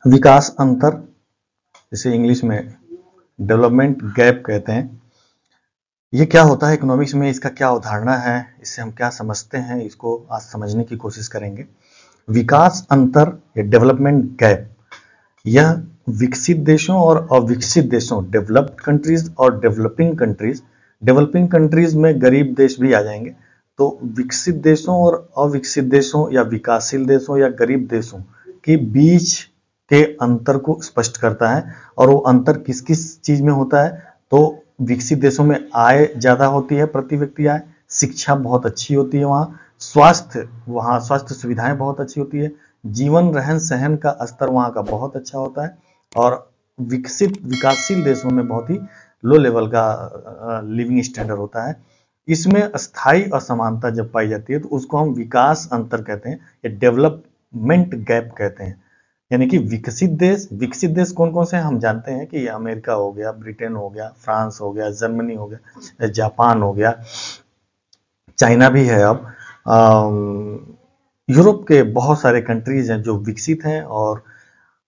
विकास अंतर, जिसे इंग्लिश में डेवलपमेंट गैप कहते हैं, ये क्या होता है इकोनॉमिक्स में, इसका क्या अवधारणा है, इससे हम क्या समझते हैं, इसको आज समझने की कोशिश करेंगे। विकास अंतर या डेवलपमेंट गैप, यह विकसित देशों और अविकसित देशों, डेवलप्ड कंट्रीज और डेवलपिंग कंट्रीज में गरीब देश भी आ जाएंगे, तो विकसित देशों और अविकसित देशों या विकासशील देशों या गरीब देशों के बीच के अंतर को स्पष्ट करता है। और वो अंतर किस किस चीज में होता है, तो विकसित देशों में आय ज्यादा होती है, प्रति व्यक्ति आय, शिक्षा बहुत अच्छी होती है, वहाँ स्वास्थ्य सुविधाएं बहुत अच्छी होती है, जीवन रहन सहन का स्तर वहाँ का बहुत अच्छा होता है, और विकासशील देशों में बहुत ही लो लेवल का लिविंग स्टैंडर्ड होता है। इसमें अस्थायी असमानता जब पाई जाती है तो उसको हम विकास अंतर कहते हैं या डेवलपमेंट गैप कहते हैं। यानी कि विकसित देश कौन कौन से हैं हम जानते हैं कि अमेरिका हो गया, ब्रिटेन हो गया, फ्रांस हो गया, जर्मनी हो गया, जापान हो गया, चाइना भी है। अब यूरोप के बहुत सारे कंट्रीज हैं जो विकसित हैं, और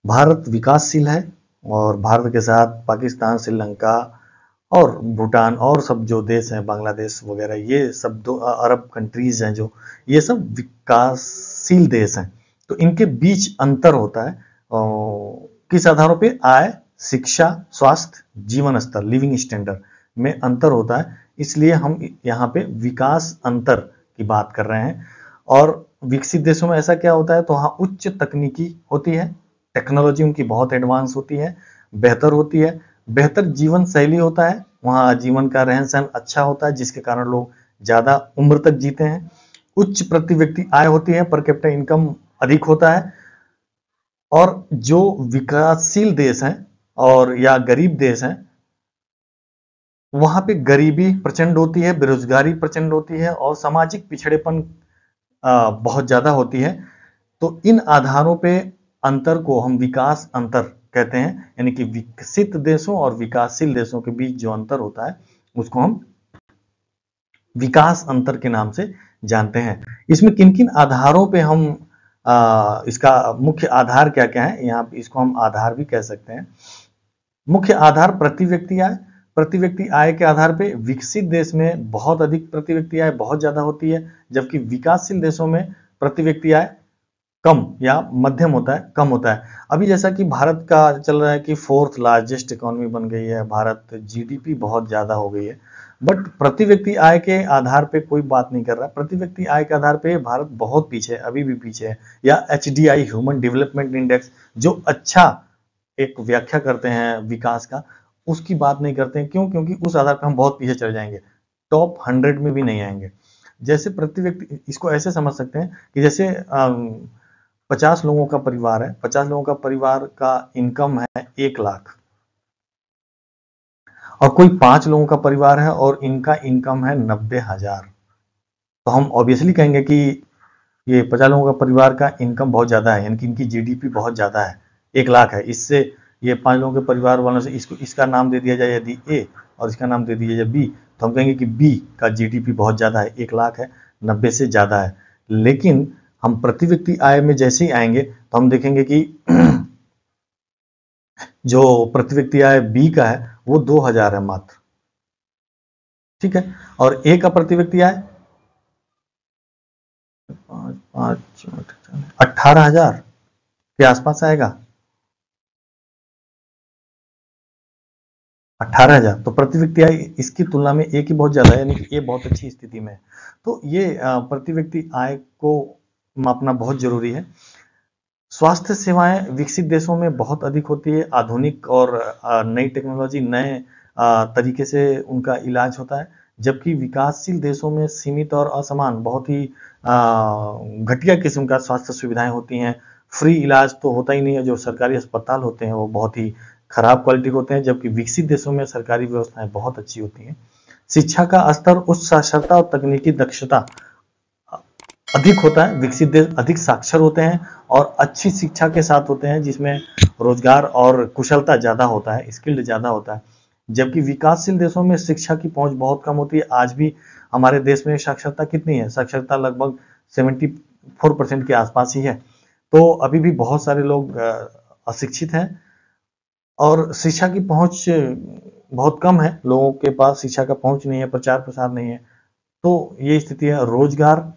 भारत विकासशील है, और भारत के साथ पाकिस्तान, श्रीलंका और भूटान और सब जो देश हैं, बांग्लादेश वगैरह, ये सब दो अरब कंट्रीज हैं, जो ये सब विकासशील देश हैं। तो इनके बीच अंतर होता है किस आधारों पे, आय, शिक्षा, स्वास्थ्य, जीवन स्तर, लिविंग स्टैंडर्ड में अंतर होता है। इसलिए हम यहाँ पे विकास अंतर की बात कर रहे हैं। और विकसित देशों में ऐसा क्या होता है, तो वहाँ उच्च तकनीकी होती है, टेक्नोलॉजी उनकी बहुत एडवांस होती है, बेहतर होती है, बेहतर जीवन शैली होता है, वहाँ जीवन का रहन सहन अच्छा होता है, जिसके कारण लोग ज्यादा उम्र तक जीते हैं। उच्च प्रति व्यक्ति आय होती है, पर कैपिटा इनकम अधिक होता है। और जो विकासशील देश हैं और या गरीब देश हैं, वहां पे गरीबी प्रचंड होती है, बेरोजगारी प्रचंड होती है, और सामाजिक पिछड़ेपन बहुत ज्यादा होती है। तो इन आधारों पे अंतर को हम विकास अंतर कहते हैं। यानी कि विकसित देशों और विकासशील देशों के बीच जो अंतर होता है उसको हम विकास अंतर के नाम से जानते हैं। इसमें किन किन आधारों पे हम इसका मुख्य आधार क्या क्या है, यहाँ इसको हम आधार भी कह सकते हैं। मुख्य आधार प्रति व्यक्ति आय के आधार पे विकसित देश में बहुत अधिक प्रति व्यक्ति आय बहुत ज्यादा होती है, जबकि विकासशील देशों में प्रति व्यक्ति आय कम या मध्यम होता है, कम होता है। अभी जैसा कि भारत का चल रहा है कि 4th लार्जेस्ट इकोनॉमी बन गई है भारत, जीडीपी बहुत ज्यादा हो गई है, बट प्रति व्यक्ति आय के आधार पे कोई बात नहीं कर रहा। प्रति व्यक्ति आय के आधार पे भारत बहुत पीछे है, अभी भी पीछे है। या HDI, ह्यूमन डेवलपमेंट इंडेक्स, जो अच्छा एक व्याख्या करते हैं विकास का, उसकी बात नहीं करते हैं। क्यों? क्योंकि उस आधार पर हम बहुत पीछे चले जाएंगे, टॉप 100 में भी नहीं आएंगे। जैसे प्रति व्यक्ति, इसको ऐसे समझ सकते हैं कि जैसे 50 लोगों का परिवार है, 50 लोगों का परिवार का इनकम है 1 लाख, और कोई 5 लोगों का परिवार है और इनका इनकम है 90,000, तो हम ऑब्वियसली कहेंगे कि ये 50 लोगों का परिवार का इनकम बहुत ज्यादा है, यानी कि इनकी जीडीपी बहुत ज्यादा है, 1 लाख है। इससे ये 5 लोगों के परिवार वालों से इसका नाम दे दिया जाए यदि ए और इसका नाम दे दिया जाए बी, तो हम कहेंगे कि बी का जीडीपी बहुत ज्यादा है, 1 लाख है, 90 से ज्यादा है। लेकिन हम प्रति व्यक्ति आय में जैसे ही आएंगे तो हम देखेंगे कि जो प्रति व्यक्ति आय बी का है वो 2000 है मात्र, ठीक है, और ए का प्रति व्यक्ति आय 18,000 के आसपास आएगा, 18,000। तो प्रति व्यक्ति आय इसकी तुलना में ए की बहुत ज्यादा है, यानी कि ए बहुत अच्छी स्थिति में है। तो ये प्रति व्यक्ति आय को मापना बहुत जरूरी है। स्वास्थ्य सेवाएं विकसित देशों में बहुत अधिक होती है, आधुनिक और नई टेक्नोलॉजी, नए तरीके से उनका इलाज होता है, जबकि विकासशील देशों में सीमित और असमान, बहुत ही घटिया किस्म का स्वास्थ्य सुविधाएं होती हैं। फ्री इलाज तो होता ही नहीं है, जो सरकारी अस्पताल होते हैं वो बहुत ही खराब क्वालिटी के होते हैं, जबकि विकसित देशों में सरकारी व्यवस्थाएं बहुत अच्छी होती हैं। शिक्षा का स्तर, उच्च साक्षरता और तकनीकी दक्षता अधिक होता है। विकसित देश अधिक साक्षर होते हैं और अच्छी शिक्षा के साथ होते हैं, जिसमें रोजगार और कुशलता ज्यादा होता है, स्किल्ड ज्यादा होता है, जबकि विकासशील देशों में शिक्षा की पहुंच बहुत कम होती है। आज भी हमारे देश में साक्षरता कितनी है? साक्षरता लगभग 74% के आसपास ही है। तो अभी भी बहुत सारे लोग अशिक्षित हैं और शिक्षा की पहुंच बहुत कम है, लोगों के पास शिक्षा का पहुंच नहीं है, प्रचार प्रसार नहीं है। तो ये स्थिति है। रोजगार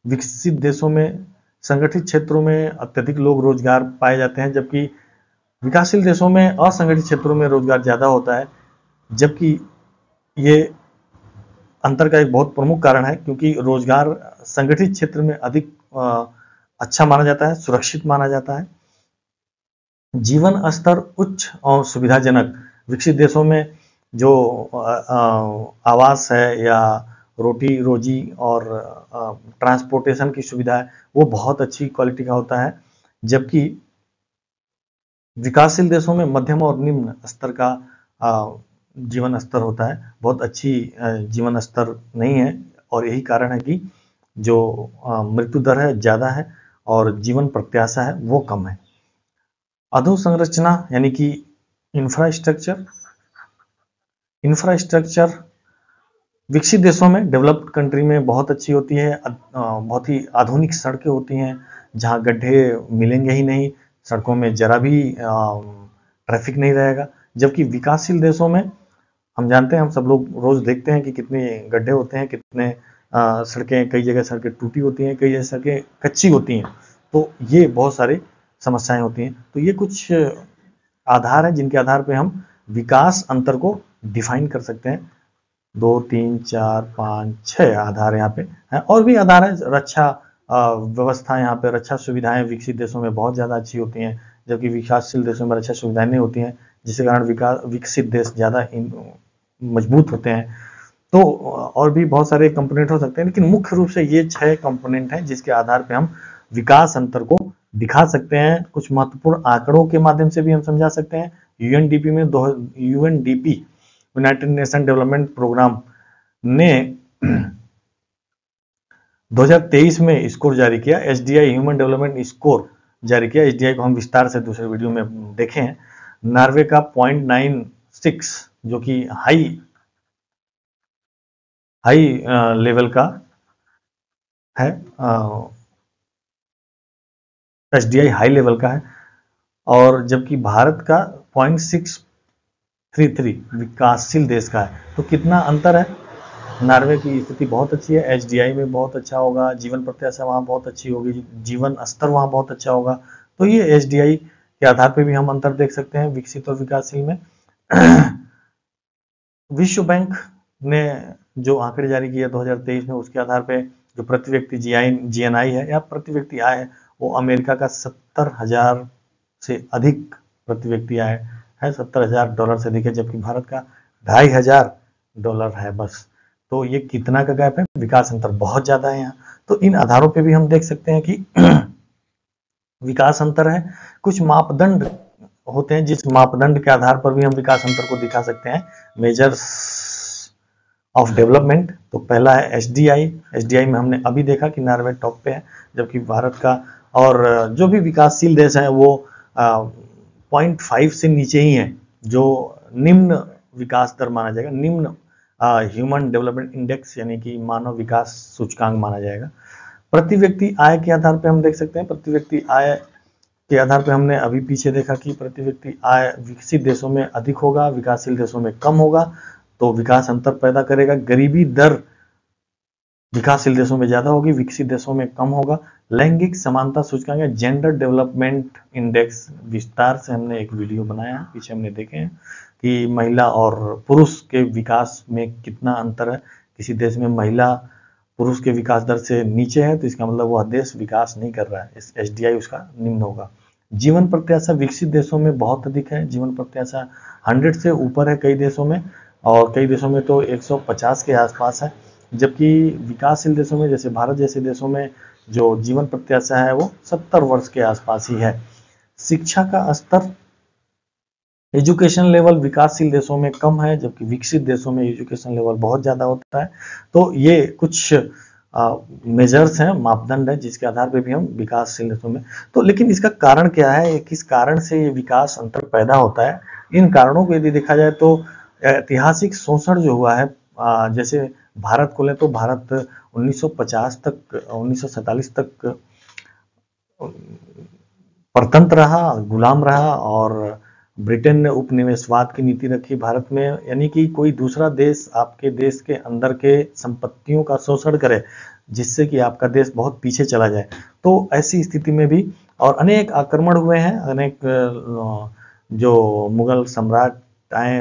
विकसित देशों में संगठित क्षेत्रों में अत्यधिक लोग रोजगार पाए जाते हैं, जबकि विकासशील देशों में असंगठित क्षेत्रों में रोजगार ज़्यादा होता है। जबकि ये अंतर का एक बहुत प्रमुख कारण है, क्योंकि रोजगार संगठित क्षेत्र में अधिक अच्छा माना जाता है, सुरक्षित माना जाता है। जीवन स्तर उच्च और सुविधाजनक विकसित देशों में जो आवास है या रोटी रोजी और ट्रांसपोर्टेशन की सुविधा है वो बहुत अच्छी क्वालिटी का होता है, जबकि विकासशील देशों में मध्यम और निम्न स्तर का जीवन स्तर होता है, बहुत अच्छी जीवन स्तर नहीं है। और यही कारण है कि जो मृत्यु दर है ज़्यादा है और जीवन प्रत्याशा है वो कम है। अधोसंरचना यानी कि इंफ्रास्ट्रक्चर विकसित देशों में, डेवलप्ड कंट्री में बहुत अच्छी होती है, बहुत ही आधुनिक सड़कें होती हैं जहां गड्ढे मिलेंगे ही नहीं, सड़कों में जरा भी ट्रैफिक नहीं रहेगा। जबकि विकासशील देशों में हम जानते हैं, हम सब लोग रोज देखते हैं कि कितने गड्ढे होते हैं, कितने सड़कें, कई जगह सड़कें टूटी होती हैं, कई जगह सड़कें कच्ची होती हैं। तो ये बहुत सारी समस्याएं होती हैं। तो ये कुछ आधार हैं जिनके आधार पर हम विकास अंतर को डिफाइन कर सकते हैं। 2, 3, 4, 5, 6 आधार यहाँ पे हैं। और भी आधार है। रक्षा व्यवस्था, यहाँ पे रक्षा सुविधाएं विकसित देशों में बहुत ज़्यादा अच्छी होती हैं, जबकि विकासशील देशों में रक्षा सुविधाएं नहीं होती हैं, जिसके कारण विकसित देश ज़्यादा मजबूत होते हैं। तो और भी बहुत सारे कंपोनेंट हो सकते हैं, लेकिन मुख्य रूप से ये 6 कंपोनेंट हैं जिसके आधार पर हम विकास अंतर को दिखा सकते हैं। कुछ महत्वपूर्ण आंकड़ों के माध्यम से भी हम समझा सकते हैं। UNDP United Nation Development Programme ने 2023 में स्कोर जारी किया, एसडीआई ह्यूमन डेवलपमेंट स्कोर जारी किया। एसडीआई को हम विस्तार से दूसरे वीडियो में देखे हैं। नॉर्वे का 0.96 जो कि हाई लेवल का है, एसडीआई हाई लेवल का है, और जबकि भारत का 0.633 विकासशील देश का है। तो कितना अंतर है। नॉर्वे की स्थिति बहुत अच्छी है, एसडीआई में बहुत अच्छा होगा, जीवन प्रत्याशा वहाँ बहुत अच्छी होगी, जीवन स्तर वहाँ बहुत अच्छा होगा। तो ये एसडीआई के आधार पर भी हम अंतर देख सकते हैं विकसित और विकासशील में। विश्व बैंक ने जो आंकड़े जारी किए 2023 में, उसके आधार पे जो प्रति व्यक्ति जीएनआई है या प्रति व्यक्ति आय है, वो अमेरिका का 70,000 से अधिक प्रति व्यक्ति आय है, $70,000 से अधिक है, जबकि भारत का $2,500 है बस। तो ये कितना का गैप है, विकास अंतर बहुत ज्यादा है यहाँ। तो इन आधारों पे भी हम देख सकते हैं कि विकास अंतर है। कुछ मापदंड होते हैं जिस मापदंड के आधार पर भी हम विकास अंतर को दिखा सकते हैं। मेजर्स ऑफ डेवलपमेंट, तो पहला है एसडीआई। एसडीआई में हमने अभी देखा कि नॉर्वे टॉप पे है, जबकि भारत का और जो भी विकासशील देश हैं वो 0.5 से नीचे ही है, जो निम्न विकास दर माना जाएगा, निम्न ह्यूमन डेवलपमेंट इंडेक्स यानी कि मानव विकास सूचकांक माना जाएगा। प्रति व्यक्ति आय के आधार पर हम देख सकते हैं, प्रति व्यक्ति आय के आधार पर हमने अभी पीछे देखा कि प्रति व्यक्ति आय विकसित देशों में अधिक होगा, विकासशील देशों में कम होगा, तो विकास अंतर पैदा करेगा। गरीबी दर विकासशील देशों में ज्यादा होगी, विकसित देशों में कम होगा। लैंगिक समानता सूचकांक, जेंडर डेवलपमेंट इंडेक्स, विस्तार से हमने एक वीडियो बनाया, पीछे हमने देखे हैं कि महिला और पुरुष के विकास में कितना अंतर है। किसी देश में महिला पुरुष के विकास दर से नीचे है तो इसका मतलब वह देश विकास नहीं कर रहा है, एसडीआई उसका निम्न होगा। जीवन प्रत्याशा विकसित देशों में बहुत अधिक है, जीवन प्रत्याशा 100 से ऊपर है कई देशों में, और कई देशों में तो 150 के आसपास है, जबकि विकासशील देशों में जैसे भारत जैसे देशों में जो जीवन प्रत्याशा है वो 70 वर्ष के आसपास ही है। शिक्षा का स्तर, एजुकेशन लेवल विकासशील देशों में कम है, जबकि विकसित देशों में एजुकेशन लेवल बहुत ज़्यादा होता है। तो ये कुछ मेजर्स हैं, मापदंड है, जिसके आधार पे भी हम विकासशील देशों में, तो लेकिन इसका कारण क्या है, किस कारण से ये विकास अंतर पैदा होता है। इन कारणों को यदि देखा जाए तो ऐतिहासिक शोषण जो हुआ है, जैसे भारत को ले तो भारत 1947 तक परतंत्र रहा, गुलाम रहा, और ब्रिटेन ने उपनिवेशवाद की नीति रखी भारत में, यानी कि कोई दूसरा देश आपके देश के अंदर के संपत्तियों का शोषण करे जिससे कि आपका देश बहुत पीछे चला जाए। तो ऐसी स्थिति में भी और अनेक आक्रमण हुए हैं, अनेक जो मुगल सम्राट आए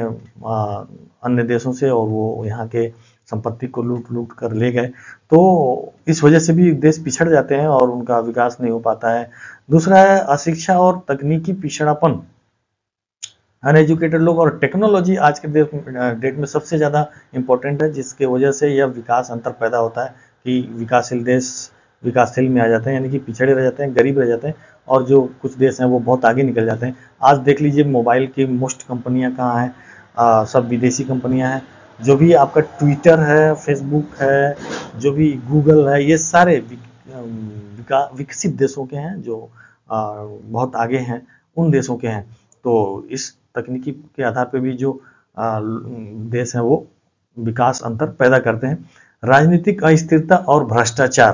अन्य देशों से और वो यहाँ के संपत्ति को लूट लूट कर ले गए, तो इस वजह से भी देश पिछड़ जाते हैं और उनका विकास नहीं हो पाता है। दूसरा है अशिक्षा और तकनीकी पिछड़ापन, अनएजुकेटेड लोग, और टेक्नोलॉजी आज के डेट में सबसे ज़्यादा इम्पोर्टेंट है, जिसके वजह से यह विकास अंतर पैदा होता है कि विकासशील देश विकासशील में आ जाते हैं, यानी कि पिछड़े रह जाते हैं, गरीब रह जाते हैं, और जो कुछ देश हैं वो बहुत आगे निकल जाते हैं। आज देख लीजिए मोबाइल की मोस्ट कंपनियां कहाँ हैं, सब विदेशी कंपनियां हैं। जो भी आपका ट्विटर है, फेसबुक है, जो भी गूगल है, ये सारे विकसित देशों के हैं, जो बहुत आगे हैं, उन देशों के हैं। तो इस तकनीकी के आधार पे भी जो देश हैं वो विकास अंतर पैदा करते हैं। राजनीतिक अस्थिरता और भ्रष्टाचार,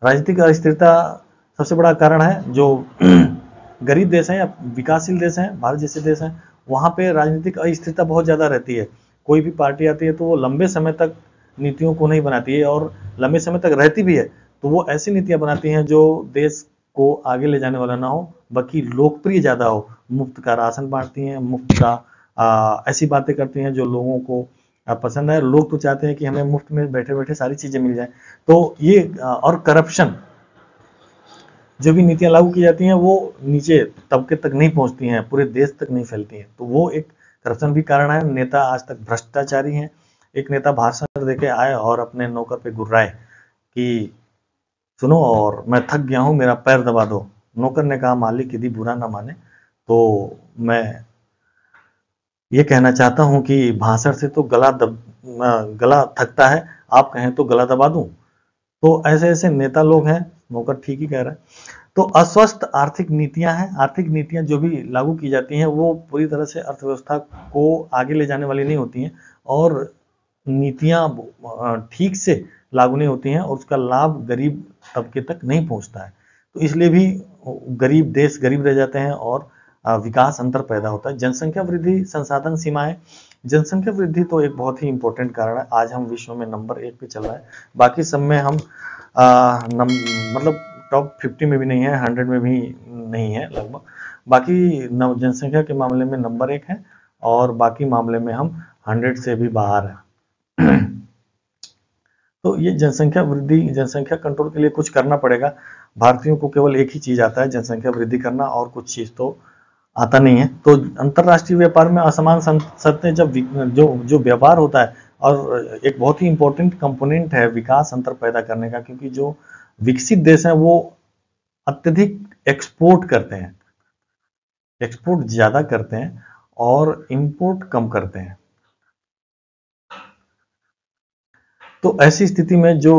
राजनीतिक अस्थिरता सबसे बड़ा कारण है। जो गरीब देश हैं या विकासशील देश हैं, भारत जैसे देश हैं, वहाँ पे राजनीतिक अस्थिरता बहुत ज़्यादा रहती है। कोई भी पार्टी आती है तो वो लंबे समय तक नीतियों को नहीं बनाती है, और लंबे समय तक रहती भी है तो वो ऐसी नीतियाँ बनाती हैं जो देश को आगे ले जाने वाला ना हो, बल्कि लोकप्रिय ज़्यादा हो। मुफ्त का राशन बांटती हैं, मुफ्त का ऐसी बातें करती हैं जो लोगों को पसंद है। लोग तो चाहते हैं कि हमें मुफ्त में बैठे बैठे सारी चीज़ें मिल जाए। तो ये और करप्शन, जो भी नीतियां लागू की जाती हैं वो नीचे तबके तक नहीं पहुंचती हैं, पूरे देश तक नहीं फैलती हैं, तो वो एक करप्शन भी कारण है। नेता आज तक भ्रष्टाचारी हैं। एक नेता भाषण देके आए और अपने नौकर पे गुर्राए कि सुनो और मैं थक गया हूँ, मेरा पैर दबा दो। नौकर ने कहा मालिक यदि बुरा ना माने तो मैं ये कहना चाहता हूँ कि भाषण से तो गला थकता है, आप कहें तो गला दबा दूं। तो ऐसे ऐसे नेता लोग हैं। नौकर ठीक ही कह रहा है। तो अस्वस्थ आर्थिक नीतियां हैं। आर्थिक नीतियां जो भी लागू की जाती हैं वो पूरी तरह से अर्थव्यवस्था को आगे ले जाने वाली नहीं होती हैं, और नीतियां ठीक से लागू नहीं होती हैं, और उसका लाभ गरीब तबके तक नहीं पहुंचता है। तो इसलिए भी गरीब देश गरीब रह जाते हैं और विकास अंतर पैदा होता है। जनसंख्या वृद्धि, संसाधन सीमाएं। जनसंख्या वृद्धि तो एक बहुत ही इंपॉर्टेंट कारण है। आज हम विश्व में नंबर 1 पे चल रहा है, बाकी सब में हम मतलब टॉप 50 में भी नहीं है, 100 में भी नहीं है लगभग। बाकी जनसंख्या के मामले में नंबर 1 है, और बाकी मामले में हम 100 से भी बाहर है। तो ये जनसंख्या वृद्धि, जनसंख्या कंट्रोल के लिए कुछ करना पड़ेगा। भारतीयों को केवल एक ही चीज आता है, जनसंख्या वृद्धि करना, और कुछ चीज तो आता नहीं है। तो अंतरराष्ट्रीय व्यापार में असमान शर्तें, जब जो व्यापार होता है, और एक बहुत ही इंपॉर्टेंट कंपोनेंट है विकास अंतर पैदा करने का, क्योंकि जो विकसित देश हैं वो अत्यधिक एक्सपोर्ट करते हैं, एक्सपोर्ट ज्यादा करते हैं और इंपोर्ट कम करते हैं। तो ऐसी स्थिति में जो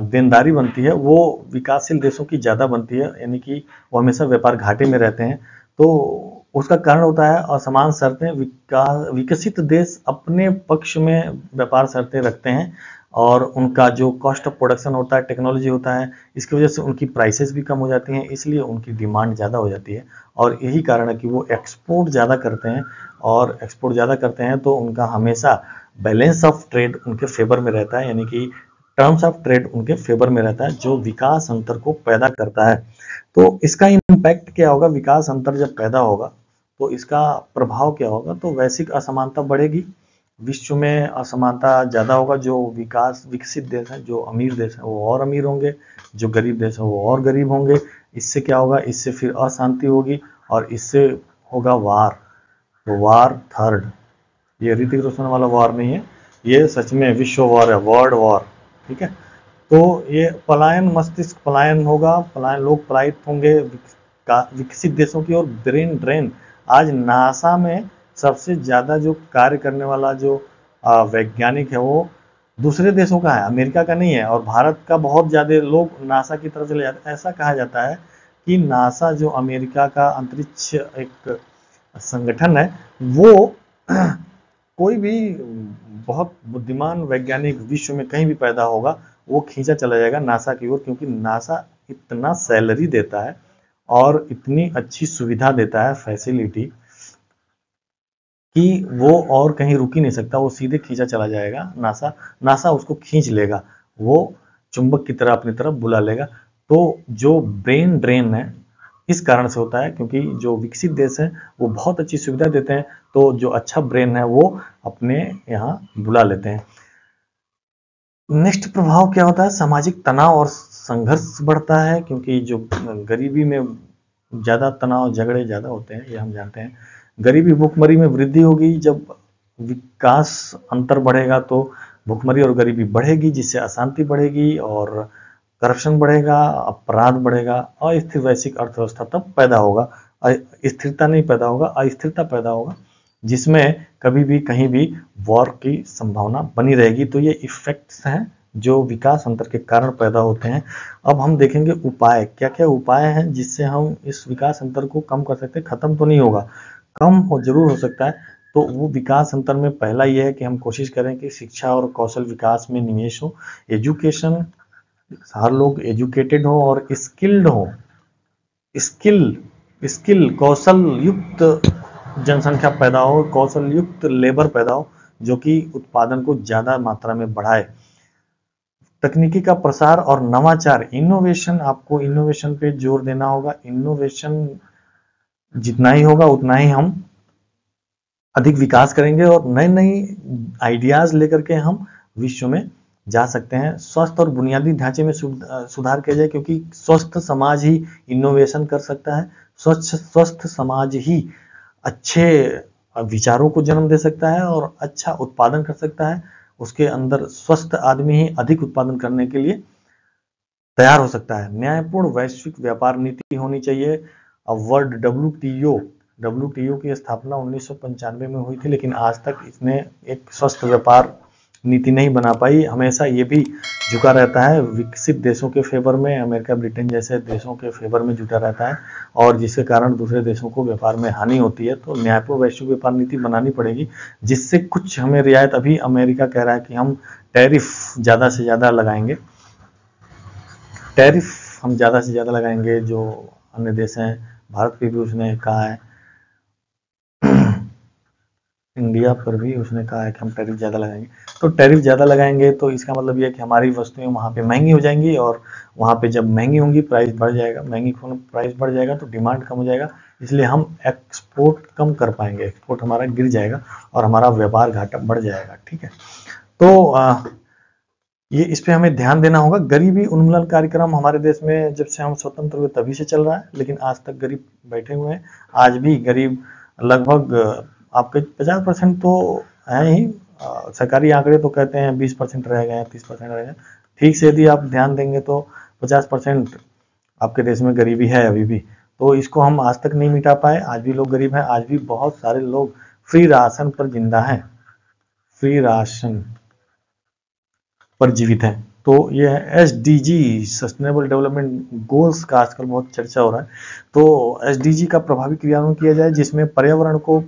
देनदारी बनती है वो विकासशील देशों की ज़्यादा बनती है, यानी कि वो हमेशा व्यापार घाटे में रहते हैं। तो उसका कारण होता है असमान शर्तें। विकसित देश अपने पक्ष में व्यापार शर्तें रखते हैं, और उनका जो कॉस्ट ऑफ प्रोडक्शन होता है, टेक्नोलॉजी होता है, इसकी वजह से उनकी प्राइसेस भी कम हो जाती हैं, इसलिए उनकी डिमांड ज़्यादा हो जाती है। और यही कारण है कि वो एक्सपोर्ट ज़्यादा करते हैं, और एक्सपोर्ट ज़्यादा करते हैं तो उनका हमेशा बैलेंस ऑफ ट्रेड उनके फेवर में रहता है, यानी कि टर्म्स ऑफ ट्रेड उनके फेवर में रहता है, जो विकास अंतर को पैदा करता है। तो इसका इम्पैक्ट क्या होगा? विकास अंतर जब पैदा होगा तो इसका प्रभाव क्या होगा? तो वैश्विक असमानता बढ़ेगी, विश्व में असमानता ज़्यादा होगा। जो विकसित देश हैं, जो अमीर देश हैं, वो और अमीर होंगे, जो गरीब देश हैं वो और गरीब होंगे। इससे क्या होगा? इससे फिर अशांति होगी, और इससे होगा वार। तो वार थर्ड, ये ऋतिक रोशन वाला वॉर नहीं है, ये सच में विश्व वॉर है, वर्ल्ड वॉर। ठीक है। तो ये पलायन, मस्तिष्क पलायन होगा, पलायन, लोग पलायित होंगे विकसित देशों की ओर। ब्रेन ड्रेन, आज नासा में सबसे ज्यादा जो कार्य करने वाला जो वैज्ञानिक है वो दूसरे देशों का है, अमेरिका का नहीं है। और भारत का बहुत ज्यादा लोग नासा की तरफ चले जाते हैं। ऐसा कहा जाता है कि नासा जो अमेरिका का अंतरिक्ष एक संगठन है, वो कोई भी बहुत बुद्धिमान वैज्ञानिक विश्व में कहीं भी पैदा होगा वो खींचा चला जाएगा नासा की ओर, क्योंकि नासा इतना सैलरी देता है और इतनी अच्छी सुविधा देता है, फैसिलिटी, कि वो और कहीं रुक ही नहीं सकता, वो सीधे खींचा चला जाएगा। नासा नासा उसको खींच लेगा, वो चुंबक की तरह अपनी तरफ बुला लेगा। तो जो ब्रेन ड्रेन है इस कारण से होता है क्योंकि जो विकसित देश हैं वो बहुत अच्छी सुविधा देते हैं, तो जो अच्छा ब्रेन है वो अपने यहाँ बुला लेते हैं। नेक्स्ट प्रभाव क्या होता है? सामाजिक तनाव और संघर्ष बढ़ता है, क्योंकि जो गरीबी में ज़्यादा तनाव, झगड़े ज़्यादा होते हैं, ये हम जानते हैं। गरीबी, भुखमरी में वृद्धि होगी। जब विकास अंतर बढ़ेगा तो भुखमरी और गरीबी बढ़ेगी, जिससे अशांति बढ़ेगी और करप्शन बढ़ेगा, अपराध बढ़ेगा, अस्थिर वैश्विक अर्थव्यवस्था तब पैदा होगा। स्थिरता नहीं पैदा होगा, अस्थिरता पैदा होगा, जिसमें कभी भी कहीं भी वॉर की संभावना बनी रहेगी। तो ये इफेक्ट्स हैं जो विकास अंतर के कारण पैदा होते हैं। अब हम देखेंगे उपाय, क्या क्या उपाय हैं जिससे हम इस विकास अंतर को कम कर सकते हैं। खत्म तो नहीं होगा, कम हो जरूर हो सकता है। तो वो विकास अंतर में पहला ये है कि हम कोशिश करें कि शिक्षा और कौशल विकास में निवेश हो। एजुकेशन, हर लोग एजुकेटेड हो और स्किल्ड हो। स्किल कौशल युक्त जनसंख्या पैदा हो, कौशल युक्त लेबर पैदा हो, जो कि उत्पादन को ज्यादा मात्रा में बढ़ाए। तकनीकी का प्रसार और नवाचार, इनोवेशन, आपको इनोवेशन पे जोर देना होगा। इनोवेशन जितना ही होगा उतना ही हम अधिक विकास करेंगे और नए नए आइडियाज लेकर के हम विश्व में जा सकते हैं। स्वस्थ और बुनियादी ढांचे में सुधार किया जाए, क्योंकि स्वस्थ समाज ही इनोवेशन कर सकता है। स्वस्थ समाज ही अच्छे विचारों को जन्म दे सकता है और अच्छा उत्पादन कर सकता है। उसके अंदर स्वस्थ आदमी ही अधिक उत्पादन करने के लिए तैयार हो सकता है। न्यायपूर्ण वैश्विक व्यापार नीति होनी चाहिए। वर्ल्ड डब्ल्यूटीओ की स्थापना 1995 में हुई थी, लेकिन आज तक इसने एक स्वस्थ व्यापार नीति नहीं बना पाई। हमेशा ये भी झुका रहता है विकसित देशों के फेवर में, अमेरिका, ब्रिटेन जैसे देशों के फेवर में झुका रहता है, और जिसके कारण दूसरे देशों को व्यापार में हानि होती है। तो न्यायपूर्ण वैश्विक व्यापार नीति बनानी पड़ेगी, जिससे कुछ हमें रियायत। अभी अमेरिका कह रहा है कि हम टैरिफ ज़्यादा से ज़्यादा लगाएंगे, टैरिफ हम ज़्यादा से ज़्यादा लगाएंगे। जो अन्य देश हैं, भारत पे भी उसने कहा है, इंडिया पर भी उसने कहा है कि हम टैरिफ ज़्यादा लगाएंगे। तो टैरिफ ज़्यादा लगाएंगे तो इसका मतलब यह है कि हमारी वस्तुएं वहाँ पे महंगी हो जाएंगी, और वहाँ पे जब महंगी होंगी प्राइस बढ़ जाएगा, महंगी प्राइस बढ़ जाएगा तो डिमांड कम हो जाएगा, इसलिए हम एक्सपोर्ट कम कर पाएंगे, एक्सपोर्ट हमारा गिर जाएगा और हमारा व्यापार घाटा बढ़ जाएगा। ठीक है, तो ये इस पे हमें ध्यान देना होगा। गरीबी उन्मूलन कार्यक्रम हमारे देश में जब से हम स्वतंत्र हुए तभी से चल रहा है, लेकिन आज तक गरीब बैठे हुए हैं। आज भी गरीब लगभग आपके 50% तो है ही। सरकारी आंकड़े तो कहते हैं 20% रह गए, 30% रह गए। ठीक से यदि आप ध्यान देंगे तो 50% आपके देश में गरीबी है अभी भी। तो इसको हम आज तक नहीं मिटा पाए, आज भी लोग गरीब हैं। आज भी बहुत सारे लोग फ्री राशन पर जिंदा हैं, फ्री राशन पर जीवित हैं। तो ये है SDG, सस्टेनेबल डेवलपमेंट गोल्स का आजकल बहुत चर्चा हो रहा है। तो SDG का प्रभावी क्रियान्वयन किया जाए, जिसमें पर्यावरण को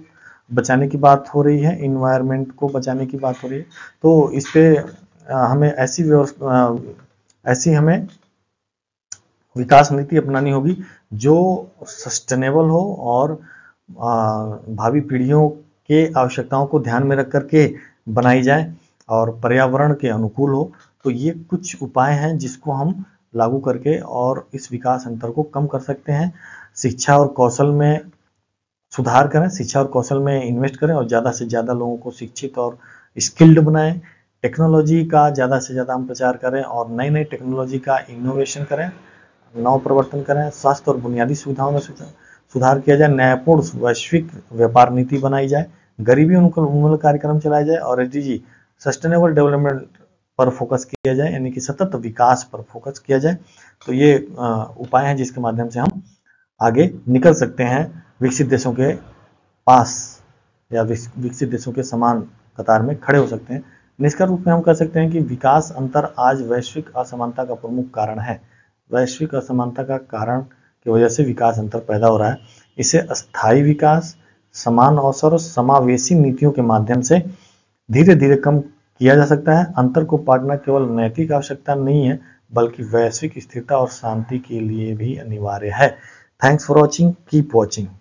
बचाने की बात हो रही है, इन्वायरमेंट को बचाने की बात हो रही है। तो इस पे हमें ऐसी हमें विकास नीति अपनानी होगी जो सस्टेनेबल हो और भावी पीढ़ियों के आवश्यकताओं को ध्यान में रख करके बनाई जाए और पर्यावरण के अनुकूल हो। तो ये कुछ उपाय हैं जिसको हम लागू करके और इस विकास अंतर को कम कर सकते हैं। शिक्षा और कौशल में सुधार करें, शिक्षा और कौशल में इन्वेस्ट करें और ज़्यादा से ज़्यादा लोगों को शिक्षित और स्किल्ड बनाएं। टेक्नोलॉजी का ज़्यादा से ज़्यादा हम प्रचार करें और नई नई टेक्नोलॉजी का इनोवेशन करें, नव प्रवर्तन करें। स्वास्थ्य और बुनियादी सुविधाओं में सुधार किया जाए, न्यायपूर्ण वैश्विक व्यापार नीति बनाई जाए, गरीबी उन्मूलन कार्यक्रम चलाया जाए और SDG सस्टेनेबल डेवलपमेंट पर फोकस किया जाए, यानी कि सतत विकास पर फोकस किया जाए। तो ये उपाय हैं जिसके माध्यम से हम आगे निकल सकते हैं, विकसित देशों के पास या विकसित देशों के समान कतार में खड़े हो सकते हैं। निष्कर्ष रूप में हम कह सकते हैं कि विकास अंतर आज वैश्विक असमानता का प्रमुख कारण है। वैश्विक असमानता का कारण की वजह से विकास अंतर पैदा हो रहा है। इसे अस्थायी विकास, समान अवसर और समावेशी नीतियों के माध्यम से धीरे धीरे कम किया जा सकता है। अंतर को पाटना केवल नैतिक आवश्यकता नहीं है, बल्कि वैश्विक स्थिरता और शांति के लिए भी अनिवार्य है। Thanks for watching. Keep watching.